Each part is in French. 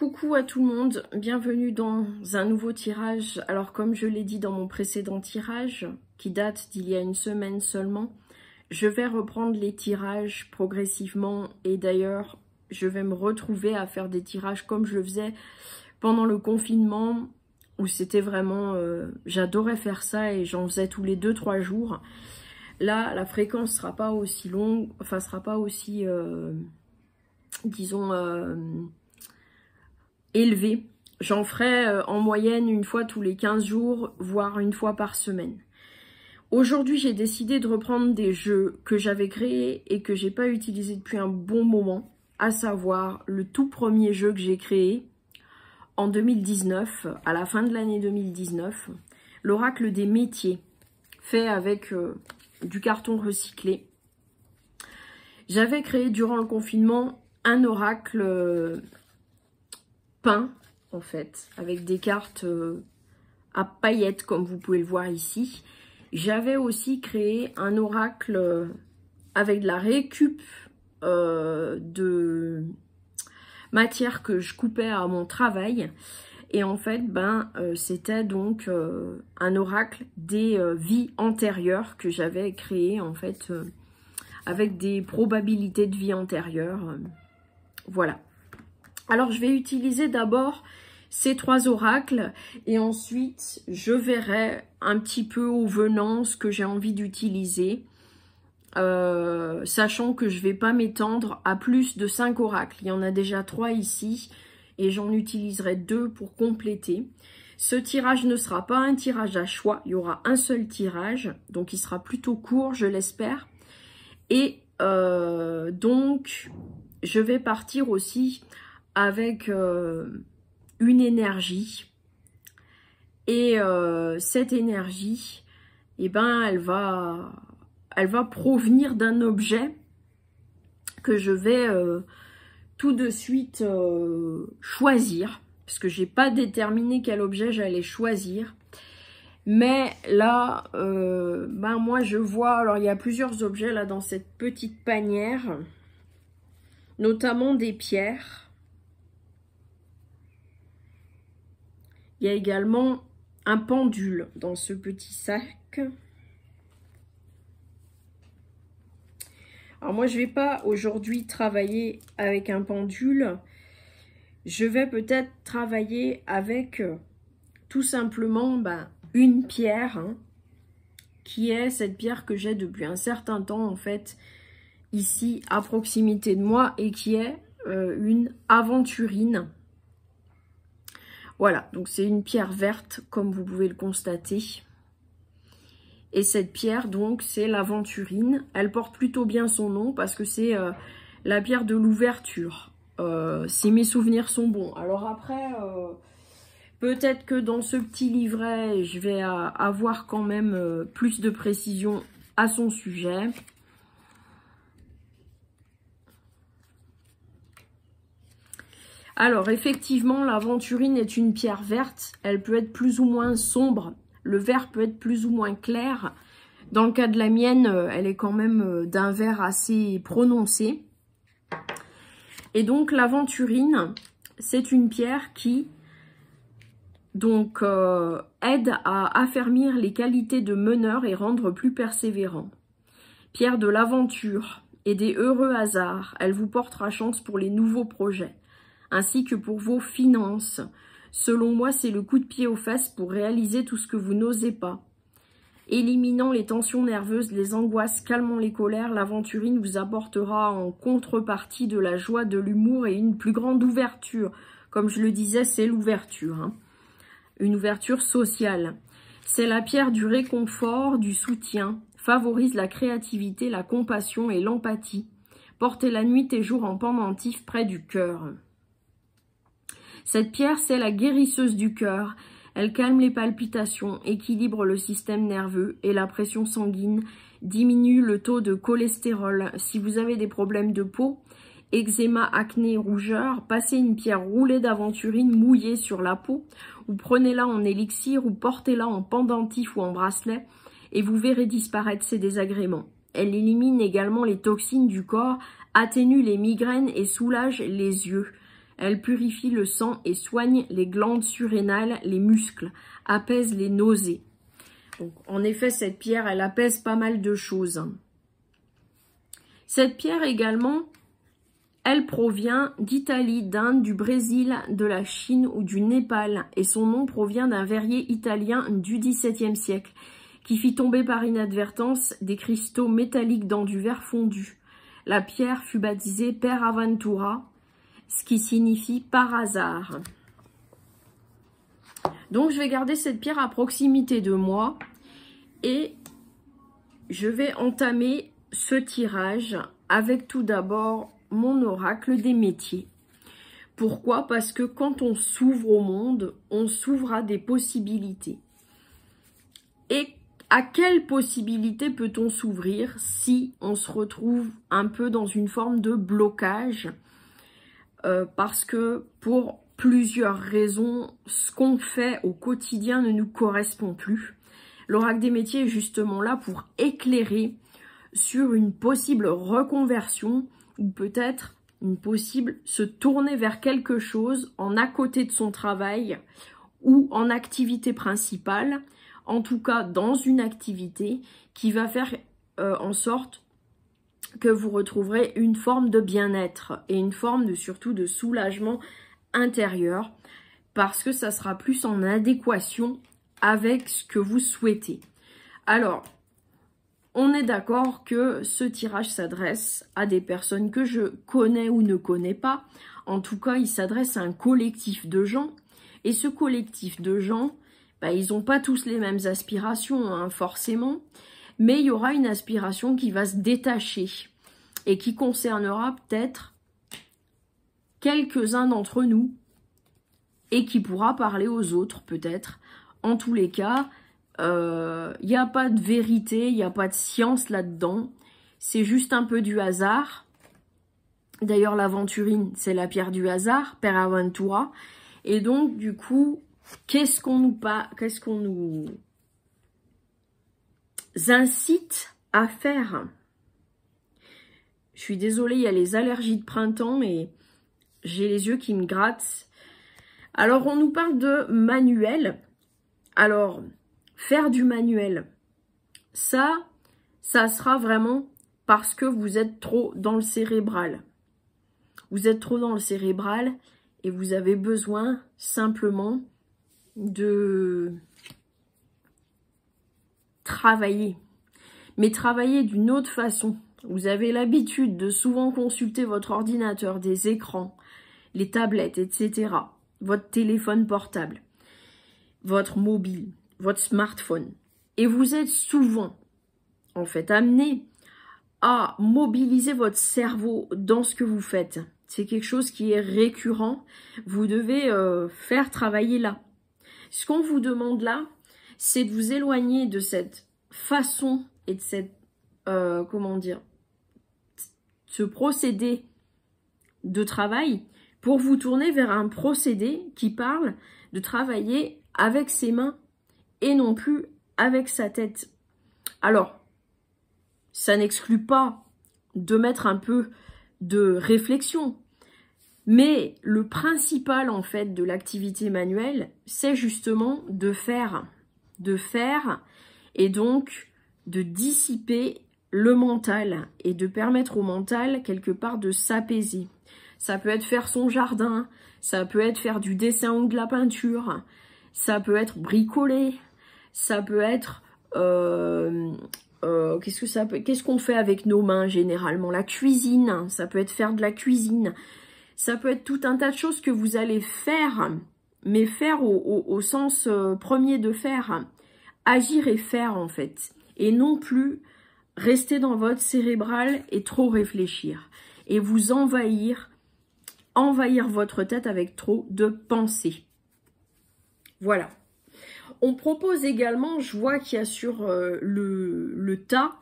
Coucou à tout le monde, bienvenue dans un nouveau tirage. Alors comme je l'ai dit dans mon précédent tirage, qui date d'il y a une semaine seulement, je vais reprendre les tirages progressivement et d'ailleurs je vais me retrouver à faire des tirages comme je le faisais pendant le confinement où c'était vraiment, j'adorais faire ça et j'en faisais tous les 2-3 jours. Là la fréquence sera pas aussi longue, enfin sera pas aussi, disons, élevé. J'en ferai en moyenne une fois tous les 15 jours, voire une fois par semaine. Aujourd'hui, j'ai décidé de reprendre des jeux que j'avais créés et que j'ai pas utilisés depuis un bon moment, à savoir le tout premier jeu que j'ai créé en 2019, à la fin de l'année 2019, l'oracle des métiers, fait avec du carton recyclé. J'avais créé durant le confinement un oracle peint en fait, avec des cartes à paillettes comme vous pouvez le voir ici. J'avais aussi créé un oracle avec de la récup de matière que je coupais à mon travail. Et en fait, c'était donc un oracle des vies antérieures que j'avais créé en fait avec des probabilités de vie antérieures. Voilà. Alors, je vais utiliser d'abord ces 3 oracles et ensuite, je verrai un petit peu au venant ce que j'ai envie d'utiliser, sachant que je ne vais pas m'étendre à plus de 5 oracles. Il y en a déjà 3 ici et j'en utiliserai 2 pour compléter. Ce tirage ne sera pas un tirage à choix, il y aura un seul tirage, donc il sera plutôt court, je l'espère. Et donc, je vais partir aussi avec une énergie et cette énergie, eh ben, elle va provenir d'un objet que je vais tout de suite choisir, parce que j'ai pas déterminé quel objet j'allais choisir. Mais là, moi je vois, alors il y a plusieurs objets là dans cette petite panière, notamment des pierres. Il y a également un pendule dans ce petit sac. Alors moi, je ne vais pas aujourd'hui travailler avec un pendule. Je vais peut-être travailler avec tout simplement une pierre, qui est cette pierre que j'ai depuis un certain temps en fait, ici à proximité de moi et qui est une aventurine. Voilà, donc c'est une pierre verte, comme vous pouvez le constater. Et cette pierre, donc, c'est l'aventurine. Elle porte plutôt bien son nom parce que c'est la pierre de l'ouverture. Si mes souvenirs sont bons. Alors après, peut-être que dans ce petit livret, je vais avoir quand même plus de précision à son sujet. Alors, effectivement, l'aventurine est une pierre verte. Elle peut être plus ou moins sombre. Le vert peut être plus ou moins clair. Dans le cas de la mienne, elle est quand même d'un vert assez prononcé. Et donc, l'aventurine, c'est une pierre qui donc aide à affermir les qualités de meneur et rendre plus persévérant. Pierre de l'aventure et des heureux hasards. Elle vous portera chance pour les nouveaux projets, ainsi que pour vos finances. Selon moi, c'est le coup de pied aux fesses pour réaliser tout ce que vous n'osez pas. Éliminant les tensions nerveuses, les angoisses, calmant les colères, l'aventurine vous apportera en contrepartie de la joie, de l'humour et une plus grande ouverture. Comme je le disais, c'est l'ouverture, une ouverture sociale. C'est la pierre du réconfort, du soutien, favorise la créativité, la compassion et l'empathie. Portez la nuit et jour en pendentif près du cœur. Cette pierre, c'est la guérisseuse du cœur. Elle calme les palpitations, équilibre le système nerveux et la pression sanguine, diminue le taux de cholestérol. Si vous avez des problèmes de peau, eczéma, acné, rougeur, passez une pierre roulée d'aventurine mouillée sur la peau, ou prenez-la en élixir, ou portez-la en pendentif ou en bracelet, et vous verrez disparaître ces désagréments. Elle élimine également les toxines du corps, atténue les migraines et soulage les yeux. Elle purifie le sang et soigne les glandes surrénales, les muscles, apaise les nausées. Donc, en effet, cette pierre, elle apaise pas mal de choses. Cette pierre également, elle provient d'Italie, d'Inde, du Brésil, de la Chine ou du Népal. Et son nom provient d'un verrier italien du XVIIe siècle qui fit tomber par inadvertance des cristaux métalliques dans du verre fondu. La pierre fut baptisée Per Aventura, ce qui signifie par hasard. Donc je vais garder cette pierre à proximité de moi et je vais entamer ce tirage avec tout d'abord mon oracle des métiers. Pourquoi? Parce que quand on s'ouvre au monde, on s'ouvre à des possibilités. Et à quelle possibilité peut-on s'ouvrir si on se retrouve un peu dans une forme de blocage? Parce que pour plusieurs raisons, ce qu'on fait au quotidien ne nous correspond plus. L'oracle des métiers est justement là pour éclairer sur une possible reconversion ou peut-être une possible se tourner vers quelque chose en à côté de son travail ou en activité principale, en tout cas dans une activité qui va faire en sorte que vous retrouverez une forme de bien-être et une forme surtout de soulagement intérieur parce que ça sera plus en adéquation avec ce que vous souhaitez. Alors, on est d'accord que ce tirage s'adresse à des personnes que je connais ou ne connais pas. En tout cas, il s'adresse à un collectif de gens. Et ce collectif de gens, ils n'ont pas tous les mêmes aspirations, hein, forcément. Mais il y aura une aspiration qui va se détacher et qui concernera peut-être quelques-uns d'entre nous et qui pourra parler aux autres peut-être. En tous les cas, il n'y a pas de vérité, il n'y a pas de science là-dedans. C'est juste un peu du hasard. D'ailleurs, l'aventurine, c'est la pierre du hasard, Per Aventura. Et donc, du coup, qu'est-ce qu'on nous incite à faire? Je suis désolée, il y a les allergies de printemps et j'ai les yeux qui me grattent. Alors, on nous parle de manuel. Alors, faire du manuel, ça sera vraiment parce que vous êtes trop dans le cérébral. Vous êtes trop dans le cérébral et vous avez besoin simplement de travailler. Mais travailler d'une autre façon. Vous avez l'habitude de souvent consulter votre ordinateur, des écrans, les tablettes, etc. Votre téléphone portable, votre mobile, votre smartphone. Et vous êtes souvent, en fait, amené à mobiliser votre cerveau dans ce que vous faites. C'est quelque chose qui est récurrent. Vous devez faire travailler là. Ce qu'on vous demande là, c'est de vous éloigner de cette façon et de cette, ce procédé de travail pour vous tourner vers un procédé qui parle de travailler avec ses mains et non plus avec sa tête. Alors, ça n'exclut pas de mettre un peu de réflexion, mais le principal en fait de l'activité manuelle, c'est justement de faire et donc de dissiper le mental et de permettre au mental quelque part de s'apaiser. Ça peut être faire son jardin, ça peut être faire du dessin ou de la peinture, ça peut être bricoler, ça peut être qu'est-ce qu'on fait avec nos mains généralement? La cuisine, ça peut être faire de la cuisine, ça peut être tout un tas de choses que vous allez faire, mais faire au sens premier de faire, agir et faire en fait, et non plus rester dans votre cérébral et trop réfléchir, et vous envahir votre tête avec trop de pensées. Voilà. On propose également, je vois qu'il y a sur le tas,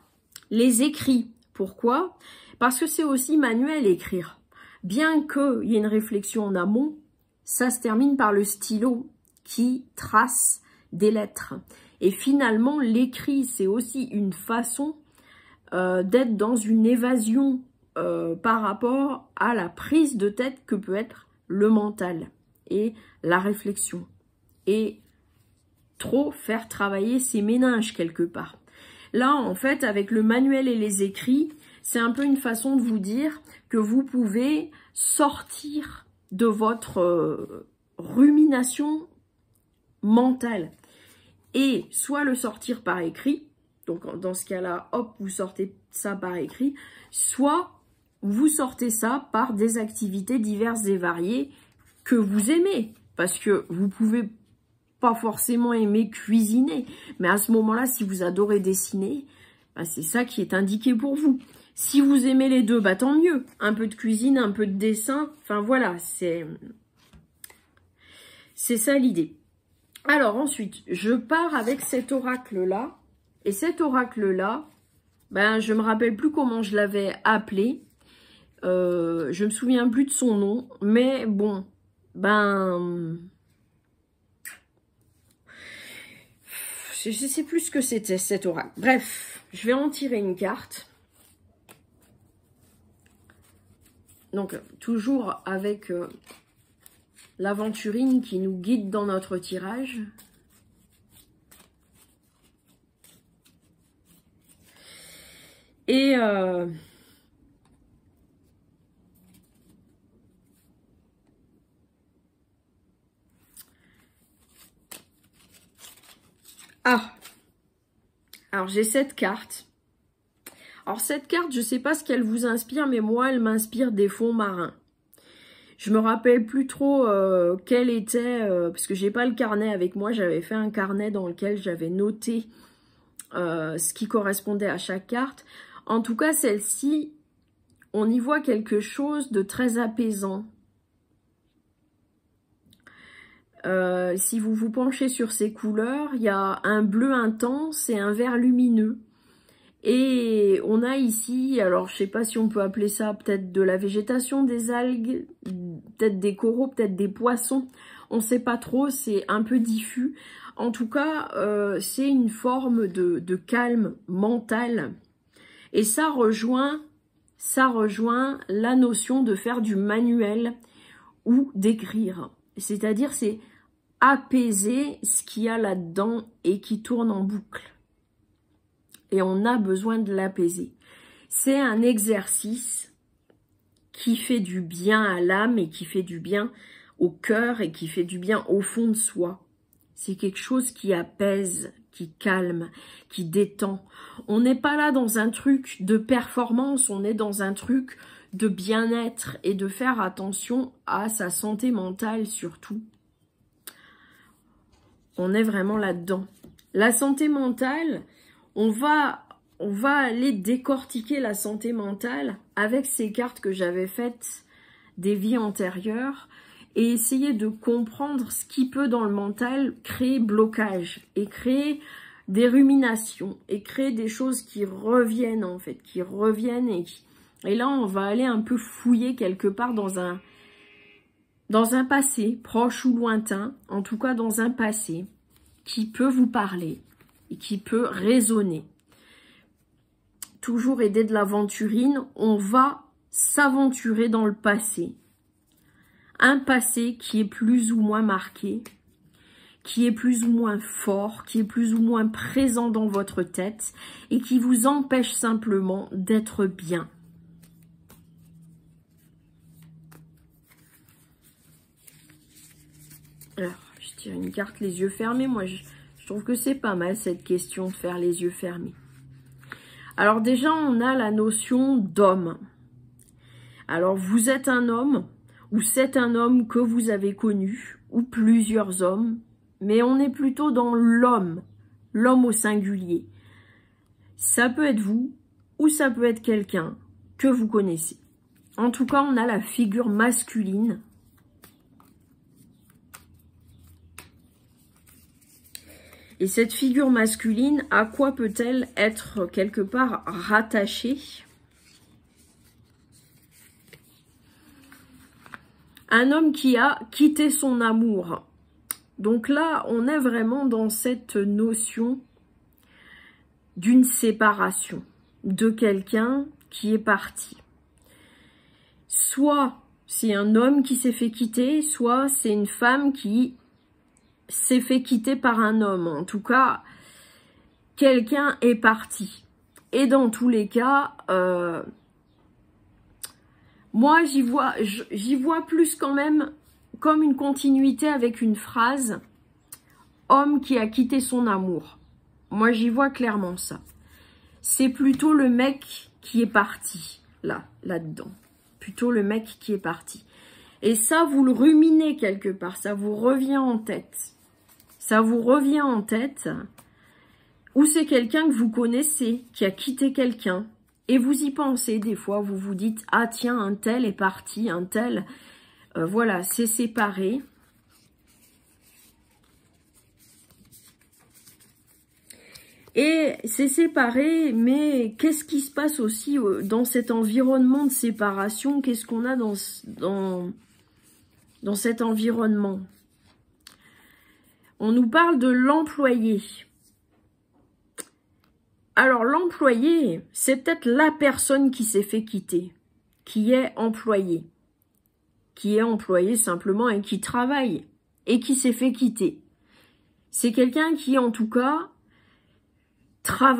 les écrits. Pourquoi? Parce que c'est aussi manuel écrire. Bien qu'il y ait une réflexion en amont, ça se termine par le stylo qui trace des lettres. Et finalement, l'écrit, c'est aussi une façon d'être dans une évasion par rapport à la prise de tête que peut être le mental et la réflexion. Et trop faire travailler ses méninges quelque part. Là, en fait, avec le manuel et les écrits, c'est un peu une façon de vous dire que vous pouvez sortir de votre rumination mentale. Et soit le sortir par écrit, donc dans ce cas-là, hop, vous sortez ça par écrit, soit vous sortez ça par des activités diverses et variées que vous aimez. Parce que vous pouvez pas forcément aimer cuisiner, mais à ce moment-là, si vous adorez dessiner, bah c'est ça qui est indiqué pour vous. Si vous aimez les deux, bah tant mieux. Un peu de cuisine, un peu de dessin, enfin voilà, c'est ça l'idée. Alors ensuite, je pars avec cet oracle-là, et cet oracle-là, ben je me rappelle plus comment je l'avais appelé, je me souviens plus de son nom, mais bon, ben... je sais plus ce que c'était cet oracle. Bref, je vais en tirer une carte. Donc, toujours avec l'aventurine qui nous guide dans notre tirage. Et ah, alors j'ai cette carte. Alors cette carte, je sais pas ce qu'elle vous inspire, mais moi, elle m'inspire des fonds marins. Je me rappelle plus trop quel était, parce que j'ai pas le carnet avec moi. J'avais fait un carnet dans lequel j'avais noté ce qui correspondait à chaque carte. En tout cas, celle-ci, on y voit quelque chose de très apaisant. Si vous vous penchez sur ces couleurs, il y a un bleu intense et un vert lumineux. Et on a ici, alors je sais pas si on peut appeler ça peut-être de la végétation, des algues, peut-être des coraux, peut-être des poissons. On sait pas trop, c'est un peu diffus. En tout cas, c'est une forme de calme mental. Et ça rejoint la notion de faire du manuel ou d'écrire. C'est-à-dire, c'est apaiser ce qu'il y a là-dedans et qui tourne en boucle. Et on a besoin de l'apaiser. C'est un exercice qui fait du bien à l'âme et qui fait du bien au cœur et qui fait du bien au fond de soi. C'est quelque chose qui apaise, qui calme, qui détend. On n'est pas là dans un truc de performance, on est dans un truc de bien-être et de faire attention à sa santé mentale surtout. On est vraiment là-dedans. La santé mentale, on va aller décortiquer la santé mentale avec ces cartes que j'avais faites des vies antérieures et essayer de comprendre ce qui peut dans le mental créer blocage et créer des ruminations et créer des choses qui reviennent en fait, qui reviennent et là on va aller un peu fouiller quelque part dans un passé proche ou lointain, en tout cas dans un passé qui peut vous parler et qui peut résonner. Toujours aidé de l'aventurine, on va s'aventurer dans le passé. Un passé qui est plus ou moins marqué, qui est plus ou moins fort, qui est plus ou moins présent dans votre tête et qui vous empêche simplement d'être bien. Alors, je tire une carte les yeux fermés. Moi, je trouve que c'est pas mal cette question de faire les yeux fermés. Alors déjà, on a la notion d'homme. Alors, vous êtes un homme ou c'est un homme que vous avez connu ou plusieurs hommes, mais on est plutôt dans l'homme au singulier. Ça peut être vous ou ça peut être quelqu'un que vous connaissez. En tout cas, on a la figure masculine. Et cette figure masculine, à quoi peut-elle être quelque part rattachée? Un homme qui a quitté son amour. Donc là, on est vraiment dans cette notion d'une séparation de quelqu'un qui est parti. Soit c'est un homme qui s'est fait quitter, soit c'est une femme qui s'est fait quitter par un homme. En tout cas, quelqu'un est parti. Et dans tous les cas, moi j'y vois plus quand même comme une continuité avec une phrase « homme qui a quitté son amour ». Moi j'y vois clairement ça. C'est plutôt le mec qui est parti, là-dedans. Plutôt le mec qui est parti. Et ça, vous le ruminez quelque part, ça vous revient en tête. Ça vous revient en tête. Ou c'est quelqu'un que vous connaissez, qui a quitté quelqu'un. Et vous y pensez des fois, vous vous dites « ah tiens, un tel est parti, un tel, voilà, s'est séparé ». Et c'est séparé, mais qu'est-ce qui se passe aussi dans cet environnement de séparation? Qu'est-ce qu'on a dans cet environnement? On nous parle de l'employé. Alors l'employé, c'est peut-être la personne qui s'est fait quitter, qui est employée simplement et qui travaille et qui s'est fait quitter. C'est quelqu'un qui en tout cas a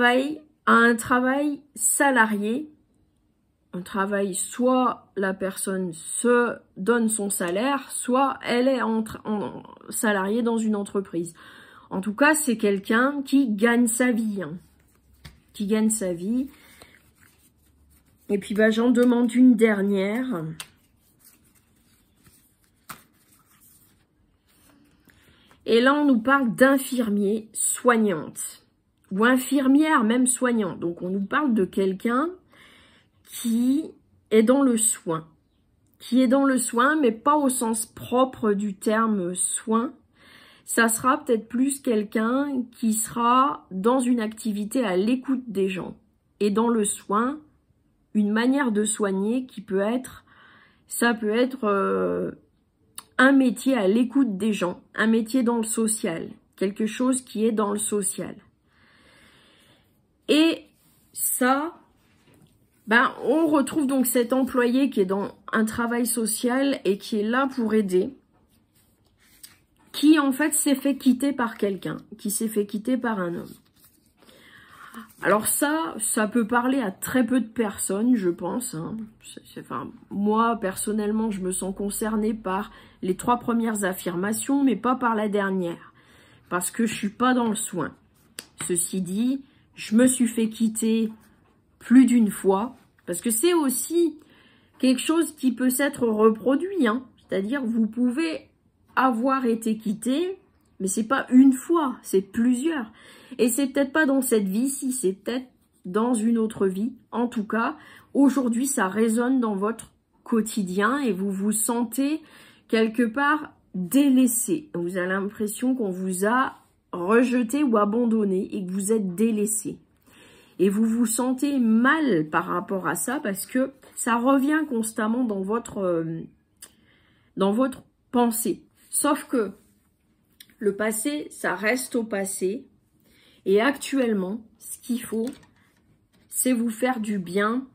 un travail salarié, un travail, soit la personne se donne son salaire, soit elle est salariée dans une entreprise. En tout cas, c'est quelqu'un qui gagne sa vie, qui gagne sa vie. Et puis, bah, j'en demande une dernière. Et là, on nous parle d'infirmier soignante. Ou infirmière, même soignante. Donc, on nous parle de quelqu'un qui est dans le soin. Qui est dans le soin, mais pas au sens propre du terme soin. Ça sera peut-être plus quelqu'un qui sera dans une activité à l'écoute des gens. Et dans le soin, une manière de soigner qui peut être, ça peut être un métier à l'écoute des gens. Un métier dans le social. Quelque chose qui est dans le social. Et ça, ben, on retrouve donc cet employé qui est dans un travail social et qui est là pour aider, qui en fait s'est fait quitter par quelqu'un, qui s'est fait quitter par un homme. Alors ça peut parler à très peu de personnes, je pense. Enfin, moi, personnellement, je me sens concernée par les 3 premières affirmations, mais pas par la dernière, parce que je suis pas dans le soin. Ceci dit, je me suis fait quitter plus d'une fois, parce que c'est aussi quelque chose qui peut s'être reproduit. C'est-à-dire, vous pouvez avoir été quitté, mais c'est pas une fois, c'est plusieurs. Et c'est peut-être pas dans cette vie-ci, c'est peut-être dans une autre vie. En tout cas, aujourd'hui, ça résonne dans votre quotidien et vous vous sentez quelque part délaissé. Vous avez l'impression qu'on vous a rejeté ou abandonné et que vous êtes délaissé. Et vous vous sentez mal par rapport à ça parce que ça revient constamment dans votre pensée. Sauf que le passé, ça reste au passé. Et actuellement, ce qu'il faut, c'est vous faire du bien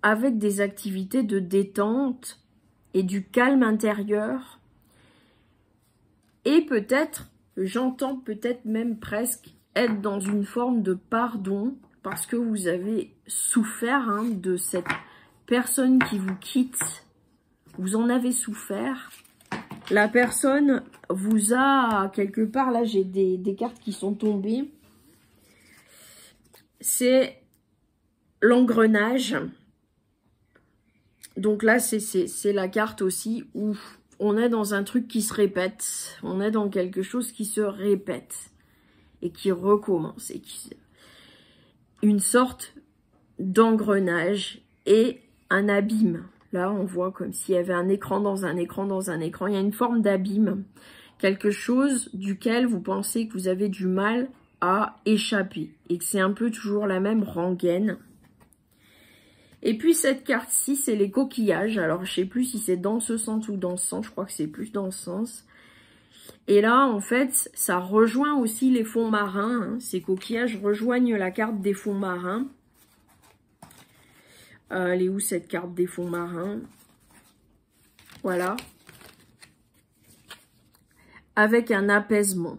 avec des activités de détente et du calme intérieur. Et peut-être, j'entends peut-être même presque être dans une forme de pardon parce que vous avez souffert de cette personne qui vous quitte. Vous en avez souffert. La personne vous a, quelque part, là j'ai des cartes qui sont tombées. C'est l'engrenage. Donc là, c'est la carte aussi où on est dans un truc qui se répète. On est dans quelque chose qui se répète et qui recommence. Et une sorte d'engrenage et un abîme. Là, on voit comme s'il y avait un écran dans un écran dans un écran. Il y a une forme d'abîme. Quelque chose duquel vous pensez que vous avez du mal à échapper. Et que c'est un peu toujours la même rengaine. Et puis cette carte-ci, c'est les coquillages. Alors, je sais plus si c'est dans ce sens ou dans ce sens. Je crois que c'est plus dans ce sens. Et là, en fait, ça rejoint aussi les fonds marins. Ces coquillages rejoignent la carte des fonds marins. Elle est où cette carte des fonds marins? Voilà. Avec un apaisement.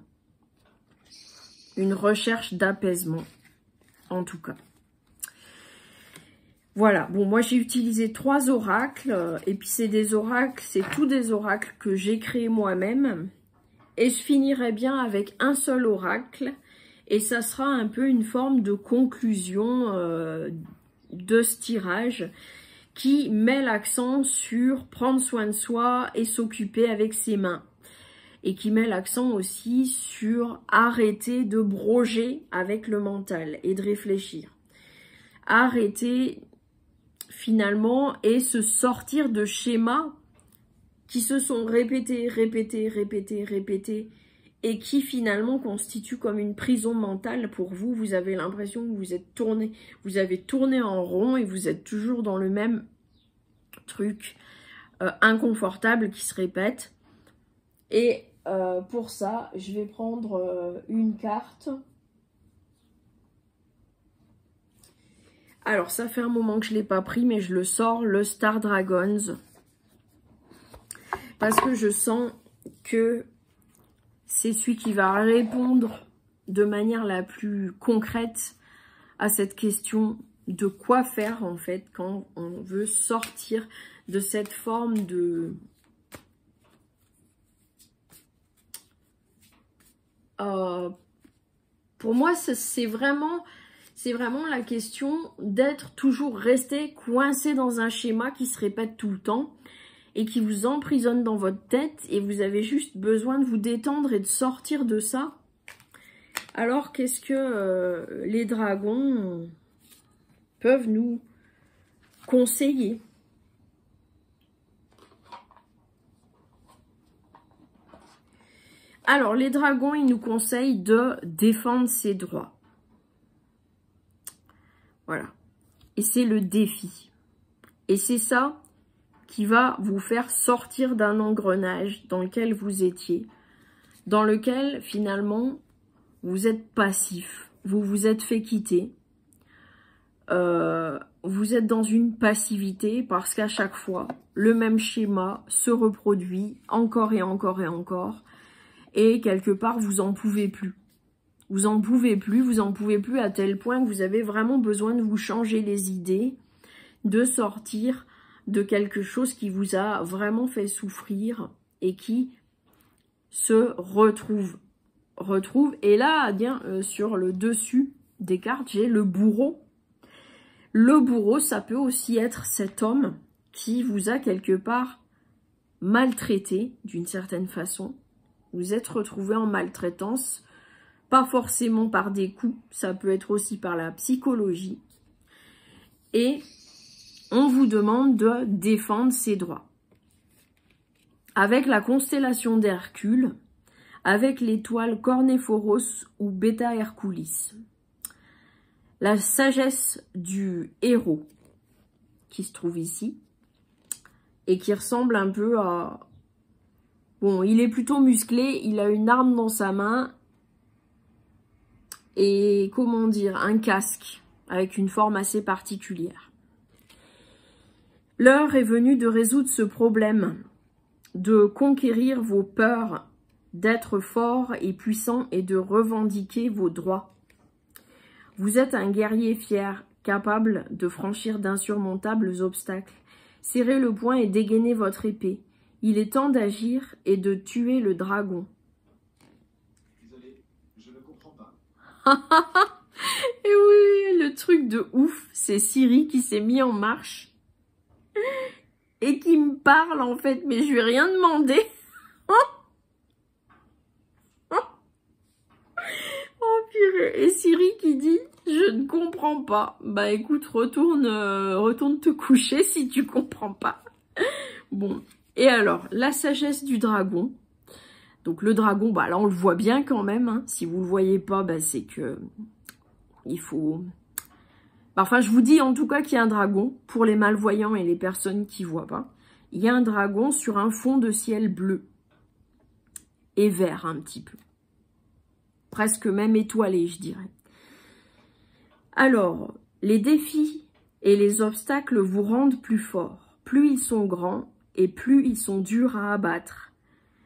Une recherche d'apaisement, en tout cas. Voilà, bon, moi j'ai utilisé 3 oracles, et puis c'est des oracles, c'est tous des oracles que j'ai créés moi-même. Et je finirai bien avec un seul oracle, et ça sera un peu une forme de conclusion de ce tirage, qui met l'accent sur prendre soin de soi et s'occuper avec ses mains. Et qui met l'accent aussi sur arrêter de broger avec le mental et de réfléchir. Arrêter finalement et se sortir de schémas qui se sont répétés et qui finalement constituent comme une prison mentale pour vous. Vous avez l'impression que vous avez tourné en rond et vous êtes toujours dans le même truc inconfortable qui se répète. Et pour ça, je vais prendre une carte. Alors, ça fait un moment que je ne l'ai pas pris, mais je le sors, le Star Dragons. Parce que je sens que c'est celui qui va répondre de manière la plus concrète à cette question de quoi faire, en fait, quand on veut sortir de cette forme de... pour moi, c'est vraiment la question d'être toujours resté coincé dans un schéma qui se répète tout le temps et qui vous emprisonne dans votre tête et vous avez juste besoin de vous détendre et de sortir de ça. Alors, qu'est-ce que les dragons peuvent nous conseiller ? Alors, les dragons, ils nous conseillent de défendre ses droits. Voilà. Et c'est le défi. Et c'est ça qui va vous faire sortir d'un engrenage dans lequel vous étiez, dans lequel, finalement, vous êtes passif. Vous vous êtes fait quitter. Vous êtes dans une passivité parce qu'à chaque fois, le même schéma se reproduit encore et encore et encore. Et quelque part, vous en pouvez plus. Vous en pouvez plus à tel point que vous avez vraiment besoin de vous changer les idées, de sortir de quelque chose qui vous a vraiment fait souffrir et qui se retrouve. Et là, bien, sur le dessus des cartes, j'ai le bourreau. Le bourreau, ça peut aussi être cet homme qui vous a quelque part maltraité d'une certaine façon. Vous êtes retrouvé en maltraitance, pas forcément par des coups, ça peut être aussi par la psychologie. Et on vous demande de défendre ses droits. Avec la constellation d'Hercule, avec l'étoile Cornéphoros ou Beta Herculis. La sagesse du héros qui se trouve ici et qui ressemble un peu à... Bon, il est plutôt musclé, il a une arme dans sa main et, comment dire, un casque avec une forme assez particulière. L'heure est venue de résoudre ce problème, de conquérir vos peurs, d'être fort et puissant et de revendiquer vos droits. Vous êtes un guerrier fier, capable de franchir d'insurmontables obstacles. Serrez le poing et dégainez votre épée. Il est temps d'agir et de tuer le dragon. Désolé, je ne comprends pas. Et oui, le truc de ouf, c'est Siri qui s'est mis en marche et qui me parle en fait, mais je lui ai rien demandé. Oh purée, et Siri qui dit « Je ne comprends pas ». Bah écoute, retourne te coucher si tu comprends pas. Bon, et alors, la sagesse du dragon. Donc le dragon, bah là on le voit bien quand même. Hein. Si vous le voyez pas, bah c'est que il faut... Enfin, je vous dis en tout cas qu'il y a un dragon, pour les malvoyants et les personnes qui voient pas. Il y a un dragon sur un fond de ciel bleu. Et vert un petit peu. Presque même étoilé, je dirais. Alors, les défis et les obstacles vous rendent plus forts. Plus ils sont grands, et plus ils sont durs à abattre.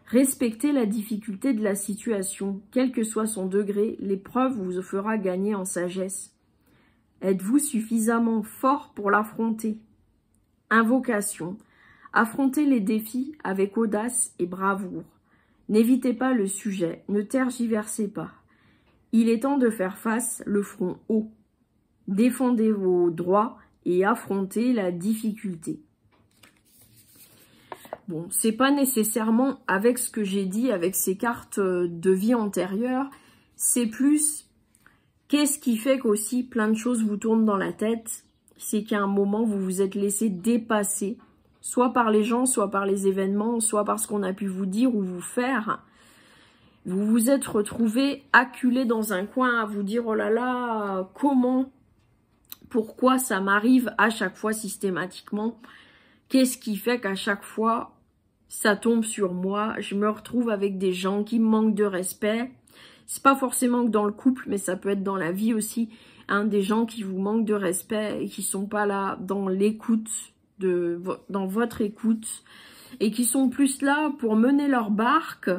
Respectez la difficulté de la situation, quel que soit son degré, l'épreuve vous fera gagner en sagesse. Êtes-vous suffisamment fort pour l'affronter? Invocation. Affrontez les défis avec audace et bravoure. N'évitez pas le sujet, ne tergiversez pas. Il est temps de faire face, le front haut. Défendez vos droits et affrontez la difficulté. Bon, c'est pas nécessairement avec ce que j'ai dit, avec ces cartes de vie antérieure, c'est plus qu'est-ce qui fait qu'aussi plein de choses vous tournent dans la tête, c'est qu'à un moment vous vous êtes laissé dépasser, soit par les gens, soit par les événements, soit par ce qu'on a pu vous dire ou vous faire. Vous vous êtes retrouvé acculé dans un coin à vous dire oh là là, comment, pourquoi ça m'arrive à chaque fois systématiquement? Qu'est-ce qui fait qu'à chaque fois ça tombe sur moi, je me retrouve avec des gens qui me manquent de respect. C'est pas forcément que dans le couple, mais ça peut être dans la vie aussi, hein, des gens qui vous manquent de respect et qui sont pas là dans l'écoute, dans votre écoute, et qui sont plus là pour mener leur barque,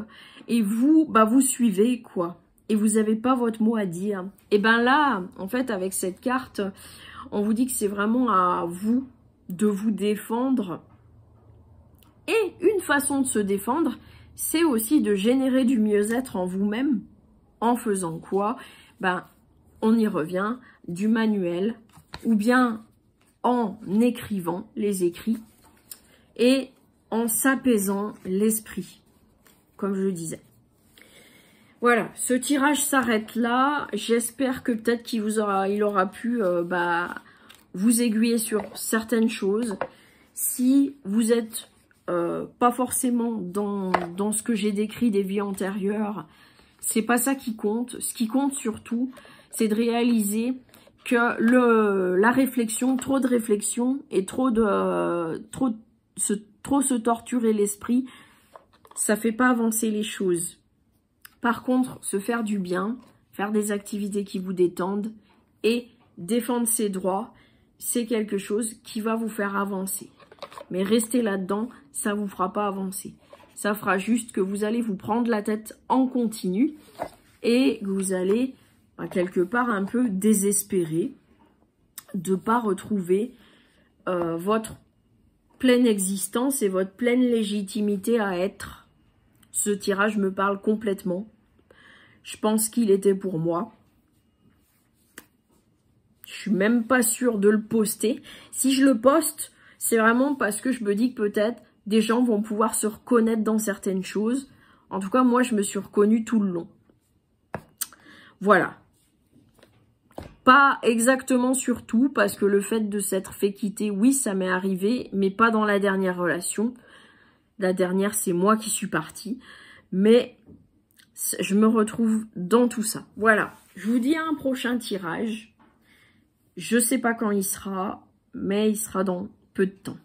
et vous, bah vous suivez quoi, et vous avez pas votre mot à dire. Et ben là, en fait, avec cette carte, on vous dit que c'est vraiment à vous de vous défendre. Et une façon de se défendre, c'est aussi de générer du mieux-être en vous-même. En faisant quoi? Ben, on y revient, du manuel, ou bien en écrivant les écrits, et en s'apaisant l'esprit, comme je le disais. Voilà, ce tirage s'arrête là. J'espère que peut-être qu'il aura pu vous aiguiller sur certaines choses. Si vous êtes pas forcément dans ce que j'ai décrit des vies antérieures, c'est pas ça qui compte. Ce qui compte surtout, c'est de réaliser que la réflexion, trop de réflexion et trop se torturer l'esprit, ça fait pas avancer les choses. Par contre, se faire du bien, faire des activités qui vous détendent et défendre ses droits, c'est quelque chose qui va vous faire avancer. Mais rester là-dedans, ça vous fera pas avancer. Ça fera juste que vous allez vous prendre la tête en continu et que vous allez quelque part un peu désespérer de ne pas retrouver votre pleine existence et votre pleine légitimité à être. Ce tirage me parle complètement. Je pense qu'il était pour moi. Je suis même pas sûre de le poster. Si je le poste, c'est vraiment parce que je me dis que peut-être des gens vont pouvoir se reconnaître dans certaines choses. En tout cas, moi, je me suis reconnue tout le long. Voilà. Pas exactement sur tout, parce que le fait de s'être fait quitter, oui, ça m'est arrivé, mais pas dans la dernière relation. La dernière, c'est moi qui suis partie. Mais je me retrouve dans tout ça. Voilà. Je vous dis à un prochain tirage. Je sais pas quand il sera, mais il sera dans peu de temps.